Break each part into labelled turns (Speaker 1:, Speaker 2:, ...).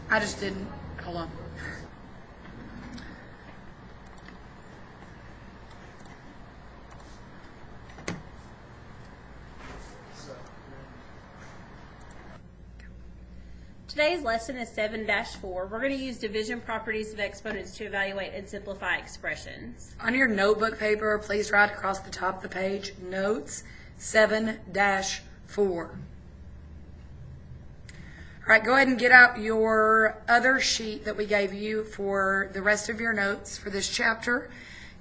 Speaker 1: I just didn't. Hold on.
Speaker 2: Today's lesson is 7-4. We're going to use division properties of exponents to evaluate and simplify expressions.
Speaker 1: On your notebook paper, please write across the top of the page, Notes 7-4. All right, go ahead and get out your other sheet that we gave you for the rest of your notes for this chapter.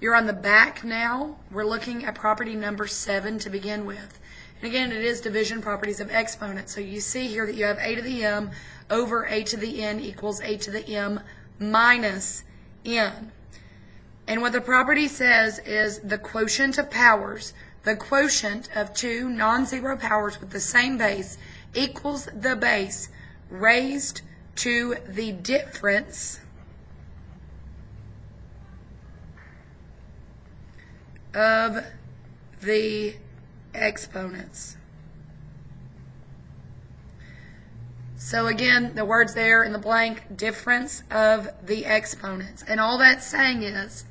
Speaker 1: You're on the back now. We're looking at property number 7 to begin with. And again, it is division properties of exponents. So you see here that you have a to the m over a to the n equals a to the m minus n. And what the property says is the quotient of powers, the quotient of two non-zero powers with the same base equals the base raised to the difference of the exponents. So again, the words there in the blank, difference of the exponents. And all that's saying is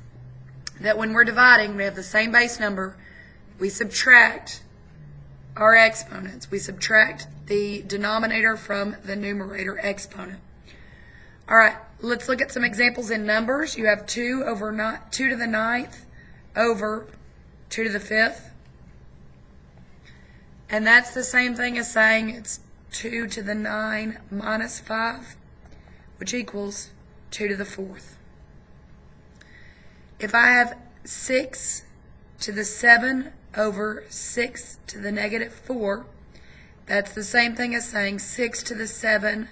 Speaker 1: that when we're dividing, we have the same base number, we subtract our exponents. We subtract the denominator from the numerator exponent. All right, let's look at some examples in numbers. You have 2 to the 9th over 2 to the 5th. And that's the same thing as saying it's 2 to the 9 minus 5, which equals 2 to the 4th. If I have 6 to the 7 over 6 to the negative 4, that's the same thing as saying 6 to the 7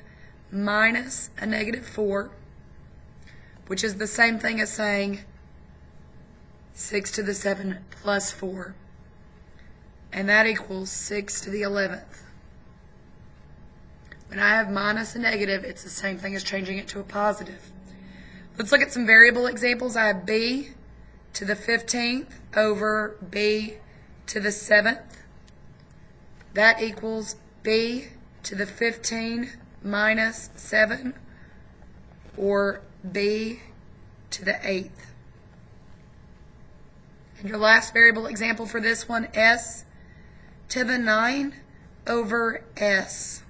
Speaker 1: minus a negative 4, which is the same thing as saying 6 to the 7 plus 4. And that equals 6 to the 11th. When I have minus a negative, it's the same thing as changing it to a positive. Let's look at some variable examples. I have b to the 15th over b to the 7th. That equals b to the 15 minus 7, or b to the 8th. And your last variable example for this one, s to the 9 over s.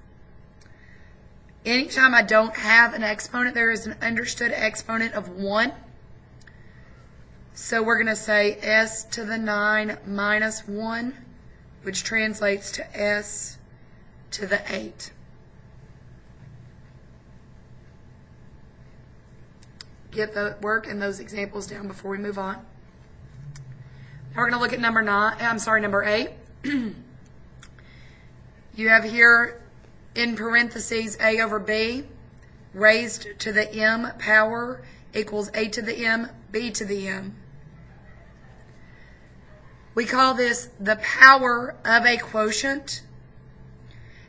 Speaker 1: Anytime I don't have an exponent, there is an understood exponent of 1. So we're going to say s to the 9 minus 1, which translates to s to the 8. Get the work and those examples down before we move on. Now we're going to look at number 8. You have here in parentheses a over b raised to the m power equals a to the m, b to the m. We call this the power of a quotient,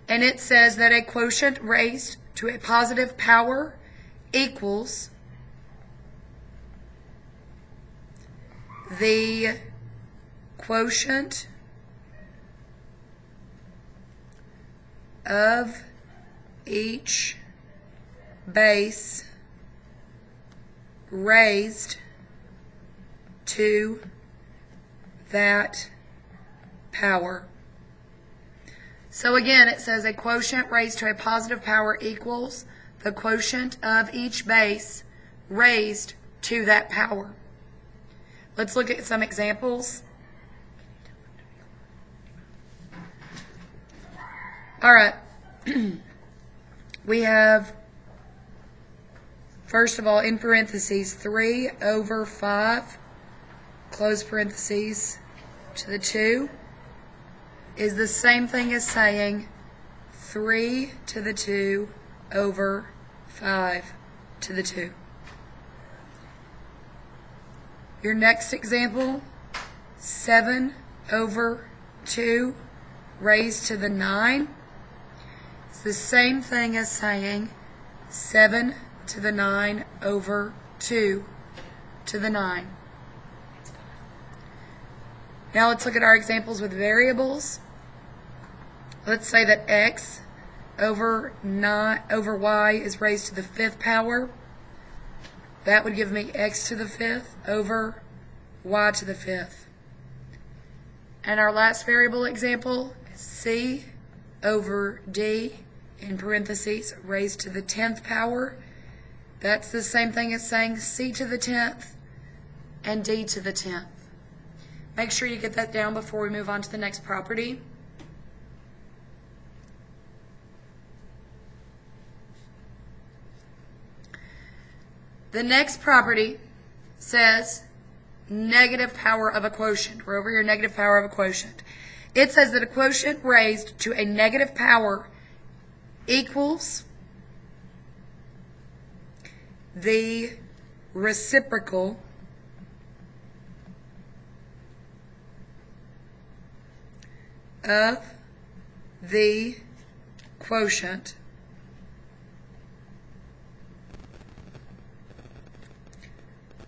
Speaker 1: and it says that a quotient raised to a positive power equals the quotient of each base raised to that power. So again, it says a quotient raised to a positive power equals the quotient of each base raised to that power. Let's look at some examples. All right. We have, first of all, in parentheses, 3 over 5, close parentheses, to the 2, is the same thing as saying 3 to the 2 over 5 to the 2. Your next example, 7 over 2 raised to the 9. It's the same thing as saying 7 to the 9 over 2 to the 9. Now let's look at our examples with variables. Let's say that x over y is raised to the 5th power. That would give me x to the 5th over y to the 5th. And our last variable example is c over d in parentheses raised to the 10th power. That's the same thing as saying c to the 10th and d to the 10th. Make sure you get that down before we move on to the next property. The next property says negative power of a quotient. We're over here, negative power of a quotient. It says that a quotient raised to a negative power equals the reciprocal of the quotient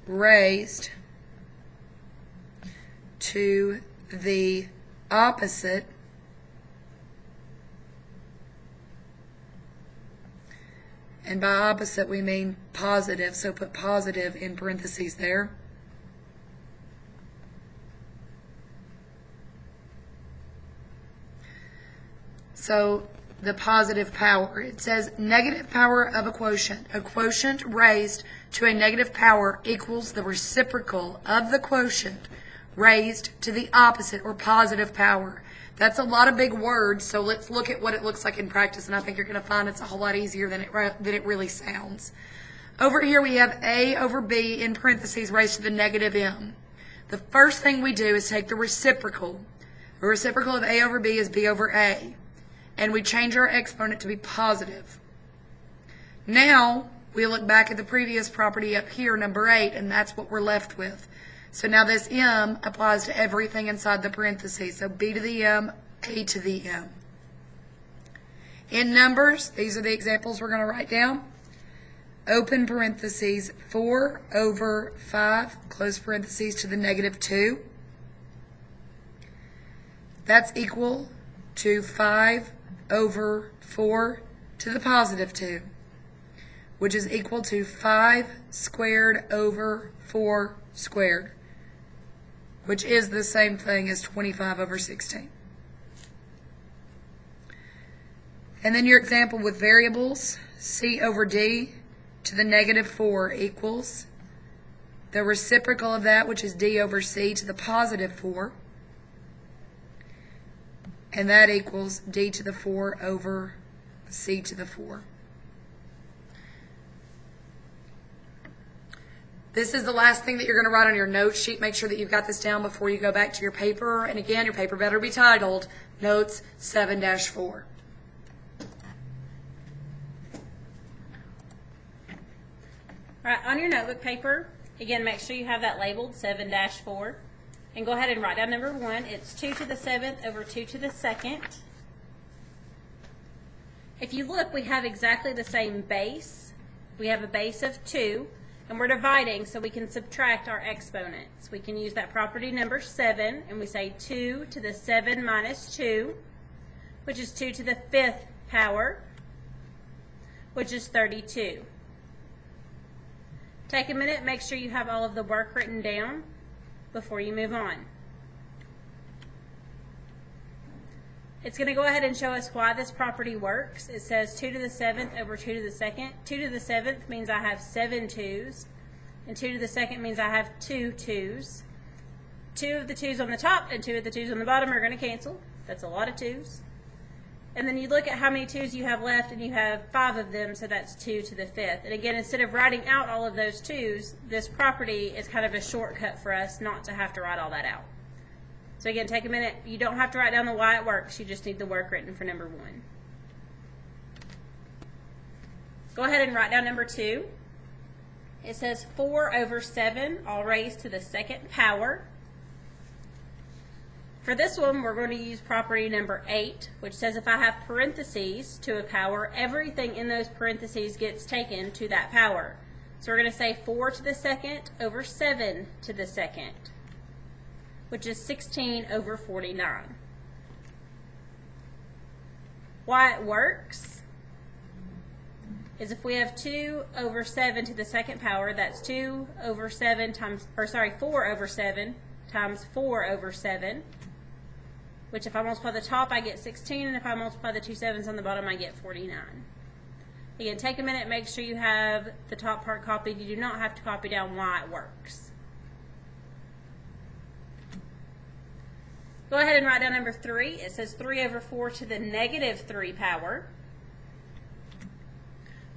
Speaker 1: raised to the opposite and by opposite we mean positive, so put positive in parentheses there. So the positive power, it says negative power of a quotient raised to a negative power equals the reciprocal of the quotient raised to the opposite or positive power. That's a lot of big words, so let's look at what it looks like in practice, and I think you're going to find it's a whole lot easier than it really sounds. Over here we have a over b in parentheses raised to the negative m. The first thing we do is take the reciprocal. The reciprocal of a over b is b over a. And we change our exponent to be positive. Now, we look back at the previous property up here, number 8, and that's what we're left with. So now this m applies to everything inside the parentheses. So b to the m, a to the m. In numbers, these are the examples we're going to write down. Open parentheses, 4 over 5, close parentheses to the negative 2. That's equal to 5 over 4 to the positive 2, which is equal to 5 squared over 4 squared, which is the same thing as 25 over 16. And then your example with variables, c over d to the negative 4 equals the reciprocal of that, which is d over c to the positive 4. And that equals d to the 4 over c to the 4. This is the last thing that you're going to write on your note sheet. Make sure that you've got this down before you go back to your paper. And again, your paper better be titled Notes 7-4.
Speaker 2: All right, on your notebook paper, again, make sure you have that labeled 7-4. And go ahead and write down number 1. It's 2 to the 7th over 2 to the 2nd. If you look, we have exactly the same base. We have a base of 2, and we're dividing so we can subtract our exponents. We can use that property number 7, and we say 2 to the 7 minus 2, which is 2 to the 5th power, which is 32. Take a minute, make sure you have all of the work written down before you move on. It's going to go ahead and show us why this property works. It says 2 to the 7th over 2 to the 2nd. 2 to the 7th means I have 7 2's, and 2 to the 2nd means I have 2 2's. 2 of the 2's on the top and 2 of the 2's on the bottom are going to cancel. That's a lot of 2's. And then you look at how many 2's you have left, and you have 5 of them, so that's 2 to the 5th. And again, instead of writing out all of those 2's, this property is kind of a shortcut for us not to have to write all that out. So again, take a minute. You don't have to write down the why it works. You just need the work written for number 1. Go ahead and write down number 2. It says 4 over 7, all raised to the 2nd power. For this one, we're going to use property number 8, which says if I have parentheses to a power, everything in those parentheses gets taken to that power. So we're going to say 4 to the 2nd over 7 to the 2nd, which is 16 over 49. Why it works is if we have 2 over 7 to the second power, that's 2 over 7 times, 4 over 7 times 4 over 7, which if I multiply the top, I get 16, and if I multiply the two sevens on the bottom, I get 49. Again, take a minute, make sure you have the top part copied. You do not have to copy down why it works. Go ahead and write down number 3. It says 3 over 4 to the negative 3 power.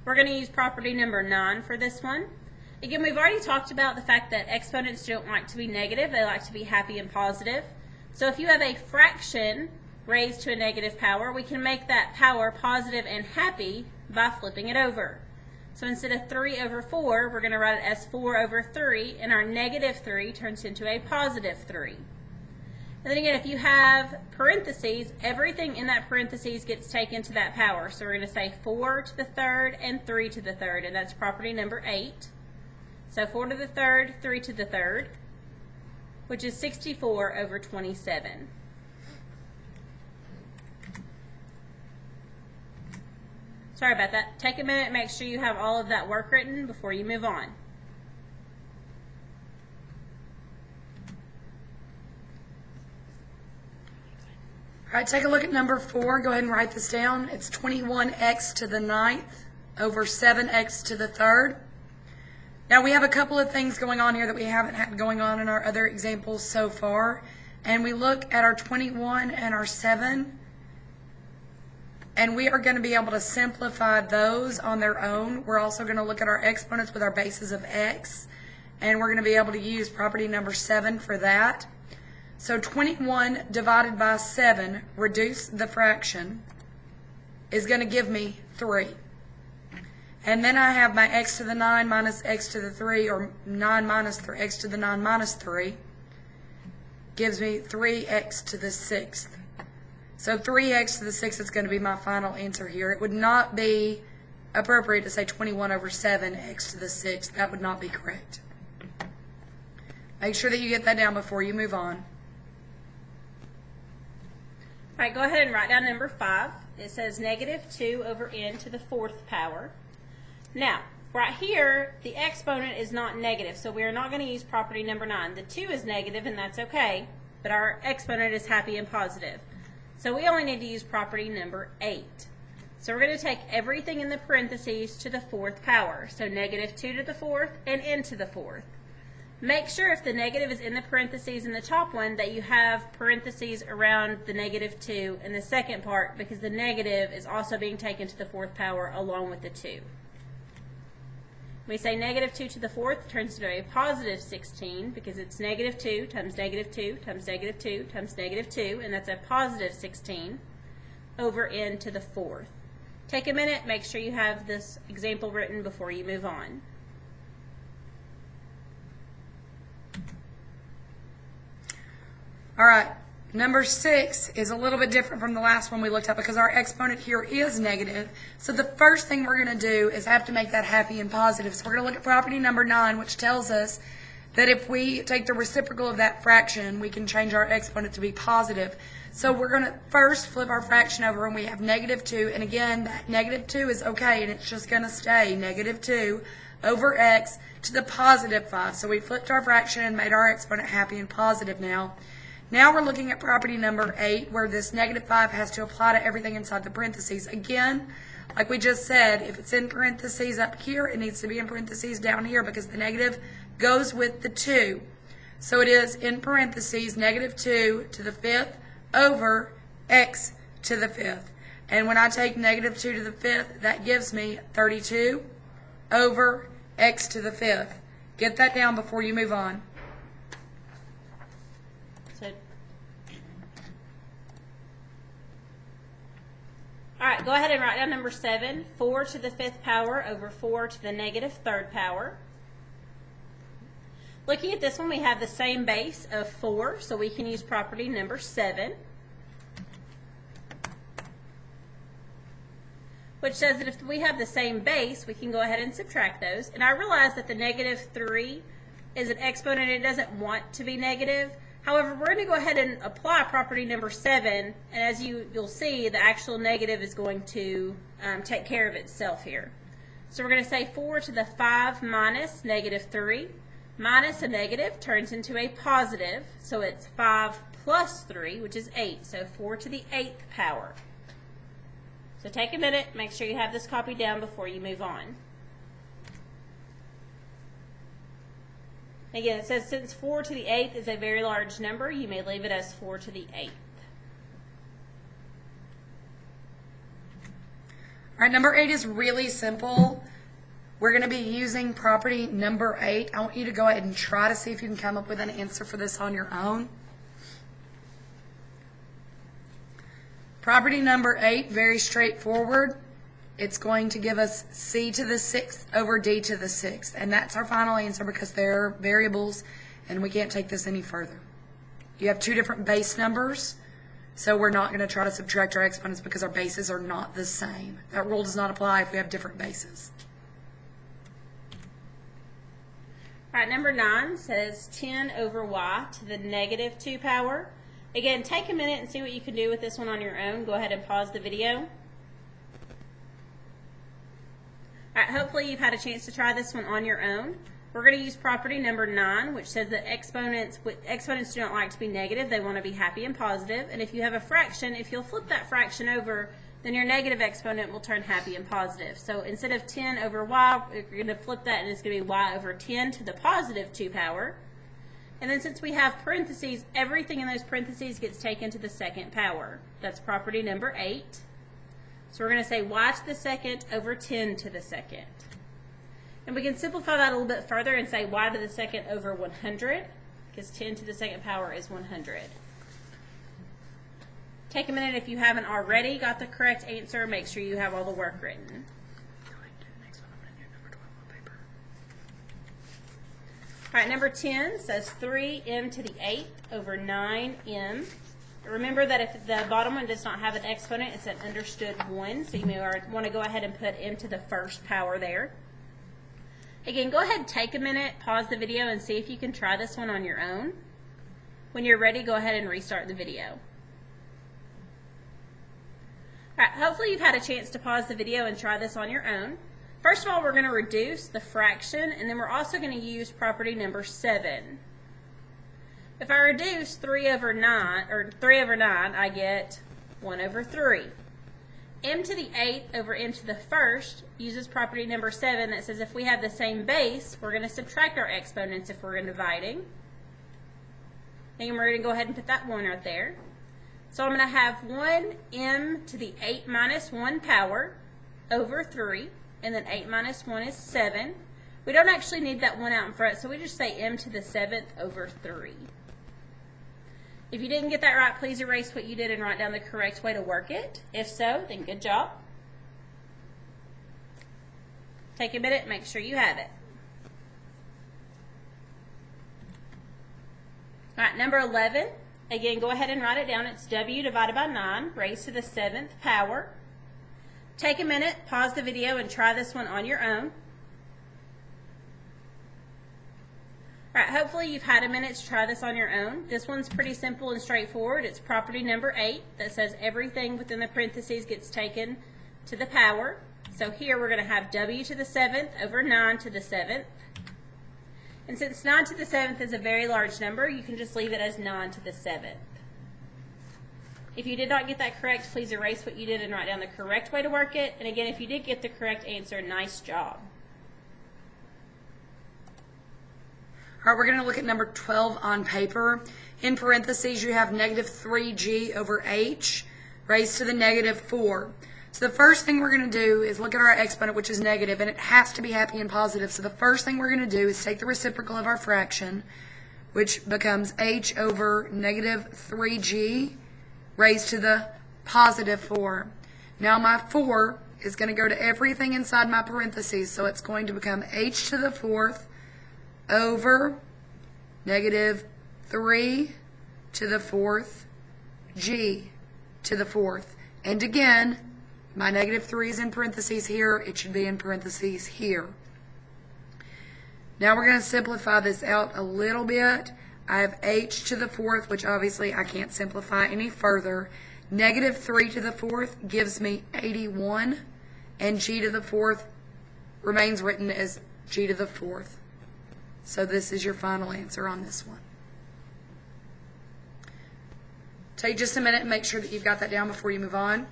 Speaker 2: We're going to use property number 9 for this one. Again, we've already talked about the fact that exponents don't like to be negative. They like to be happy and positive. So if you have a fraction raised to a negative power, we can make that power positive and happy by flipping it over. So instead of 3 over 4, we're going to write it as 4 over 3, and our negative 3 turns into a positive 3. And then again, if you have parentheses, everything in that parentheses gets taken to that power. So we're going to say 4 to the third and 3 to the third, and that's property number 8. So 4 to the third, 3 to the third, which is 64 over 27. Sorry about that. Take a minute and make sure you have all of that work written before you move on.
Speaker 1: All right, take a look at number 4. Go ahead and write this down. It's 21x to the 9th over 7x to the 3rd. Now, we have a couple of things going on here that we haven't had going on in our other examples so far. And we look at our 21 and our 7, and we are going to be able to simplify those on their own. We're also going to look at our exponents with our bases of x, and we're going to be able to use property number 7 for that. So 21 divided by 7, reduce the fraction, is going to give me 3. And then I have my x to the 9 minus x to the 3, or 9 minus 3, x to the 9 minus 3, gives me 3x to the 6th. So 3x to the 6th is going to be my final answer here. It would not be appropriate to say 21 over 7, x to the 6th. That would not be correct. Make sure that you get that down before you move on.
Speaker 2: All right, go ahead and write down number 5. It says negative 2 over n to the 4th power. Now, right here, the exponent is not negative, so we are not going to use property number 9. The 2 is negative, and that's okay, but our exponent is happy and positive. So we only need to use property number 8. So we're going to take everything in the parentheses to the 4th power. So negative 2 to the 4th and n to the 4th. Make sure if the negative is in the parentheses in the top one that you have parentheses around the negative 2 in the second part, because the negative is also being taken to the 4th power along with the 2. We say negative 2 to the 4th turns into a positive 16 because it's negative 2 times negative 2 times negative 2 times negative 2, and that's a positive 16 over n to the 4th. Take a minute, make sure you have this example written before you move on.
Speaker 1: All right, number 6 is a little bit different from the last one we looked at because our exponent here is negative. So the first thing we're going to do is have to make that happy and positive. So we're going to look at property number 9, which tells us that if we take the reciprocal of that fraction, we can change our exponent to be positive. So we're going to first flip our fraction over, and we have negative 2. And again, that negative 2 is okay, and it's just going to stay negative 2 over x to the positive 5. So we flipped our fraction and made our exponent happy and positive now. Now we're looking at property number 8, where this negative 5 has to apply to everything inside the parentheses. Again, like we just said, if it's in parentheses up here, it needs to be in parentheses down here because the negative goes with the 2. So it is in parentheses negative 2 to the 5th over x to the 5th. And when I take negative 2 to the 5th, that gives me 32 over x to the 5th. Get that down before you move on.
Speaker 2: All right, go ahead and write down number 7, 4 to the 5th power over 4 to the negative 3rd power. Looking at this one, we have the same base of 4, so we can use property number 7, which says that if we have the same base, we can go ahead and subtract those. And I realize that the negative 3 is an exponent. It doesn't want to be negative. However, we're going to go ahead and apply property number 7, and as you'll see, the actual negative is going to take care of itself here. So we're going to say 4 to the 5 minus negative 3. Minus a negative turns into a positive, so it's 5 plus 3, which is 8. So 4 to the 8th power. So take a minute, make sure you have this copied down before you move on. Again, it says since 4 to the 8th is a very large number, you may leave it as 4 to the 8th.
Speaker 1: All right, number 8 is really simple. We're going to be using property number 8. I want you to go ahead and try to see if you can come up with an answer for this on your own. Property number 8, very straightforward. It's going to give us c to the 6th over d to the 6th. And that's our final answer because they're variables and we can't take this any further. You have two different base numbers, so we're not going to try to subtract our exponents because our bases are not the same. That rule does not apply if we have different bases.
Speaker 2: All right, number 9 says 10 over y to the negative 2 power. Again, take a minute and see what you can do with this one on your own. Go ahead and pause the video. All right, hopefully you've had a chance to try this one on your own. We're going to use property number 9, which says that exponents do not like to be negative. They want to be happy and positive. And if you have a fraction, if you'll flip that fraction over, then your negative exponent will turn happy and positive. So instead of 10 over y, you're going to flip that and it's going to be y over 10 to the positive 2 power. And then since we have parentheses, everything in those parentheses gets taken to the second power. That's property number 8. So we're going to say y to the second over 10 to the second. And we can simplify that a little bit further and say y to the second over 100, because 10 to the second power is 100. Take a minute if you haven't already got the correct answer. Make sure you have all the work written. All right, number 10 says 3m to the 8th over 9m. Remember that if the bottom one does not have an exponent, it's an understood 1, so you may want to go ahead and put m to the first power there. Again, go ahead and take a minute, pause the video, and see if you can try this one on your own. When you're ready, go ahead and restart the video. All right, hopefully you've had a chance to pause the video and try this on your own. First of all, we're going to reduce the fraction, and then we're also going to use property number 7. If I reduce 3 over 9, I get 1 over 3. M to the 8th over m to the first uses property number 7 that says if we have the same base, we're going to subtract our exponents if we're dividing. And we're going to go ahead and put that 1 right there. So I'm going to have 1m to the 8 minus 1 power over 3. And then 8 minus 1 is 7. We don't actually need that 1 out in front, so we just say m to the 7th over 3. If you didn't get that right, please erase what you did and write down the correct way to work it. If so, then good job. Take a minute, make sure you have it. All right, number 11. Again, go ahead and write it down. It's w divided by 9 raised to the 7th power. Take a minute, pause the video, and try this one on your own. All right, hopefully you've had a minute to try this on your own. This one's pretty simple and straightforward. It's property number 8 that says everything within the parentheses gets taken to the power. So here we're going to have w to the 7th over 9 to the 7th. And since 9 to the 7th is a very large number, you can just leave it as 9 to the 7th. If you did not get that correct, please erase what you did and write down the correct way to work it. And again, if you did get the correct answer, nice job.
Speaker 1: All right, we're going to look at number 12 on paper. In parentheses, you have negative 3g over h raised to the negative 4. So the first thing we're going to do is look at our exponent, which is negative, and it has to be happy and positive. So the first thing we're going to do is take the reciprocal of our fraction, which becomes h over negative 3g raised to the positive 4. Now my 4 is going to go to everything inside my parentheses, so it's going to become h to the 4th over negative 3 to the 4th g to the 4th. And again, my negative 3 is in parentheses here. It should be in parentheses here. Now we're going to simplify this out a little bit. I have h to the 4th, which obviously I can't simplify any further. Negative 3 to the 4th gives me 81, and g to the 4th remains written as g to the 4th. So this is your final answer on this one. Take just a minute and make sure that you've got that down before you move on.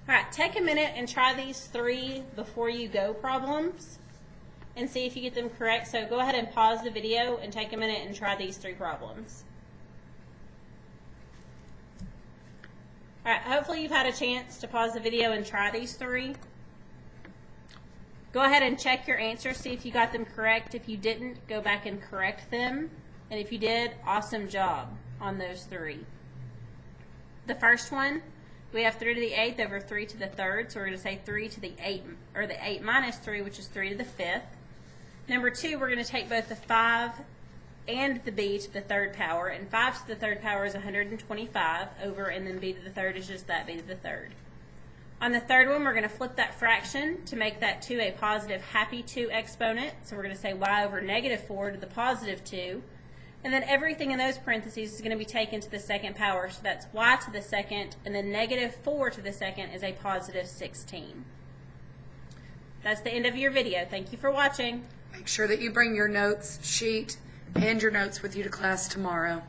Speaker 2: All right, take a minute and try these 3 before you go problems and see if you get them correct. So go ahead and pause the video and take a minute and try these 3 problems. All right, hopefully you've had a chance to pause the video and try these 3. Go ahead and check your answers, see if you got them correct. If you didn't, go back and correct them. And if you did, awesome job on those 3. The first one, we have 3 to the 8th over 3 to the 3rd, so we're going to say 3 to the 8, or the 8 minus 3, which is 3 to the 5th. Number 2, we're going to take both the 5 and the b to the 3rd power, and 5 to the 3rd power is 125 over, and then b to the 3rd is just that, b to the 3rd. On the 3rd one, we're going to flip that fraction to make that 2 a positive happy 2 exponent, so we're going to say y over negative 4 to the positive 2. And then everything in those parentheses is going to be taken to the 2nd power, so that's y to the 2nd, and then negative 4 to the 2nd is a positive 16. That's the end of your video. Thank you for watching.
Speaker 1: Make sure that you bring your notes sheet and your notes with you to class tomorrow.